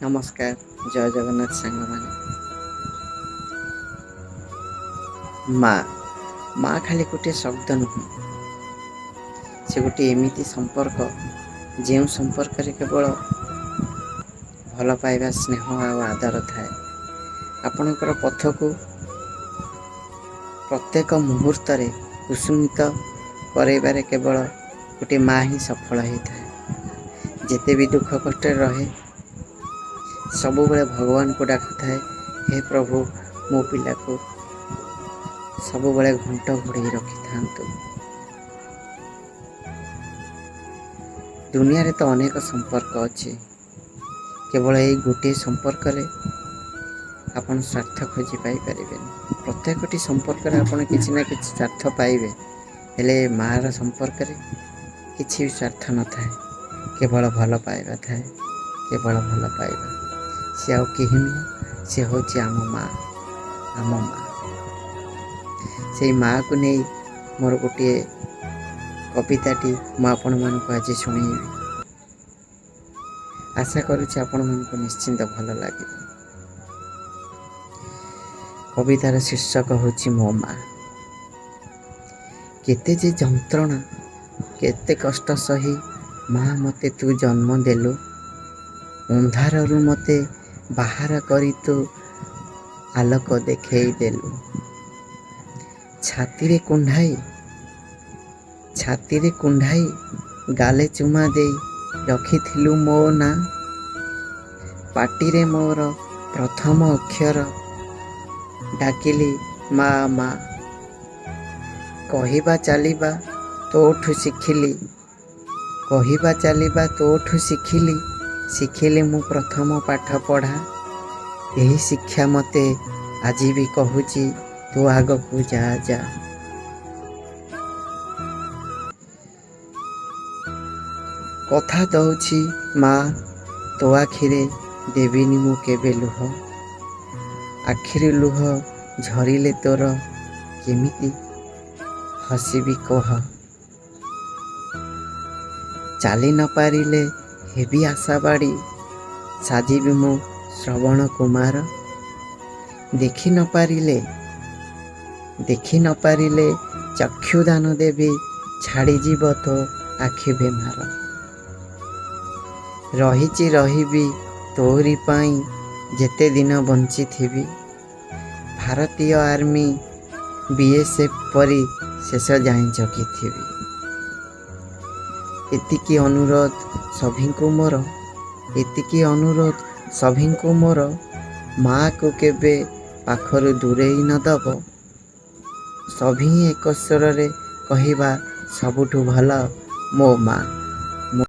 ନମସ୍କାର, ଜୟ ଜଗନ୍ନାଥ ସାଙ୍ଗମାନେ। ମା ମା ଖାଲି ଗୋଟିଏ ଶବ୍ଦ ନୁହେଁ, ସେ ଗୋଟିଏ ଏମିତି ସମ୍ପର୍କ ଯେଉଁ ସମ୍ପର୍କରେ କେବଳ ଭଲ ପାଇବା, ସ୍ନେହ ଆଉ ଆଦର ଥାଏ। ଆପଣଙ୍କର ପଥକୁ ପ୍ରତ୍ୟେକ ମୁହୂର୍ତ୍ତରେ କୁସୁମିତ କରାଇବାରେ କେବଳ ଗୋଟିଏ ମା ହିଁ ସଫଳ ହେଇଥାଏ। ଯେତେ ବି ଦୁଃଖ କଷ୍ଟରେ ରହେ, ସବୁବେଳେ ଭଗବାନଙ୍କୁ ଡାକୁଥାଏ, ହେ ପ୍ରଭୁ ମୋ ପିଲାକୁ ସବୁବେଳେ ଘଣ୍ଟ ଘୋଡ଼େଇ ରଖିଥାନ୍ତୁ। ଦୁନିଆରେ ତ ଅନେକ ସମ୍ପର୍କ ଅଛି, କେବଳ ଏଇ ଗୋଟିଏ ସମ୍ପର୍କରେ ଆପଣ ସ୍ୱାର୍ଥ ଖୋଜି ପାଇପାରିବେନି। ପ୍ରତ୍ୟେକଟି ସମ୍ପର୍କରେ ଆପଣ କିଛି ନା କିଛି ସ୍ୱାର୍ଥ ପାଇବେ, ହେଲେ ମା'ର ସମ୍ପର୍କରେ କିଛି ବି ସ୍ୱାର୍ଥ ନଥାଏ, କେବଳ ଭଲ ପାଇବା ଥାଏ। କେବଳ ଭଲ ପାଇବା। ସେ ଆଉ କେହି ନୁହଁ, ସେ ହେଉଛି ଆମ ମା'। ଆମ ମା'। ସେଇ ମା'କୁ ନେଇ ମୋର ଗୋଟିଏ କବିତାଟି ମୁଁ ଆପଣମାନଙ୍କୁ ଆଜି ଶୁଣେଇବି। ଆଶା କରୁଛି ଆପଣମାନଙ୍କୁ ନିଶ୍ଚିନ୍ତ ଭଲ ଲାଗିବ। କବିତାର ଶୀର୍ଷକ ହେଉଛି ମୋ ମା'। କେତେ ଯେ ଯନ୍ତ୍ରଣା, କେତେ କଷ୍ଟ ସହି ମା' ମୋତେ ତୁ ଜନ୍ମ ଦେଲୁ। ଅନ୍ଧାରରୁ ମୋତେ ବାହାର କରି ତୁ ଆଲୋକ ଦେଖେଇ ଦେଲୁ। ଛାତିରେ କୁଣ୍ଢାଇ ଗାଲେ ଚୁମା ଦେଇ ରଖିଥିଲୁ ମୋ ନାଁ। ପାଟିରେ ମୋର ପ୍ରଥମ ଅକ୍ଷର ଡାକିଲି ମା ମା। କହିବା ଚାଲିବା ତୋଠୁ ଶିଖିଲି, କହିବା ଚାଲିବା ତୋଠୁ ଶିଖିଲି। ଶିଖିଲି ମୁଁ ପ୍ରଥମ ପାଠ ପଢ଼ା। ଏହି ଶିକ୍ଷା ମୋତେ ଆଜି ବି କହୁଛି ତୁ ଆଗକୁ ଯା ଯା। କଥା ଦଉଛି ମା, ତୋ ଆଖିରେ ଦେବିନି ମୁଁ କେବେ ଲୁହ। ଆଖିରୁ ଲୁହ ଝରିଲେ ତୋର କେମିତି ହସିବି କହ। ଚାଲି ନ ପାରିଲେ ହେବି ଆଶାବାଡ଼ି, ସାଜିବି ମୁଁ ଶ୍ରବଣ କୁମାର। ଦେଖି ନ ପାରିଲେ ଚକ୍ଷୁଦାନ ଦେବି, ଛାଡ଼ିଯିବ ତୋ ଆଖି ବେମାର। ରହିବି ତୋରି ପାଇଁ ଯେତେ ଦିନ ବଞ୍ଚିଥିବି। ଭାରତୀୟ ଆର୍ମି BSF ପରି ଶେଷ ଯାଏଁ ଜଗିଥିବି। ଏତିକି ଅନୁରୋଧ ସଭିଙ୍କୁ ମୋର, ମା'କୁ କେବେ ପାଖରୁ ଦୂରେଇ ନ ଦବ। ସଭିଏଁ ଏକ ସ୍ୱରରେ କହିବା ସବୁଠୁ ଭଲ ମୋ ମା'।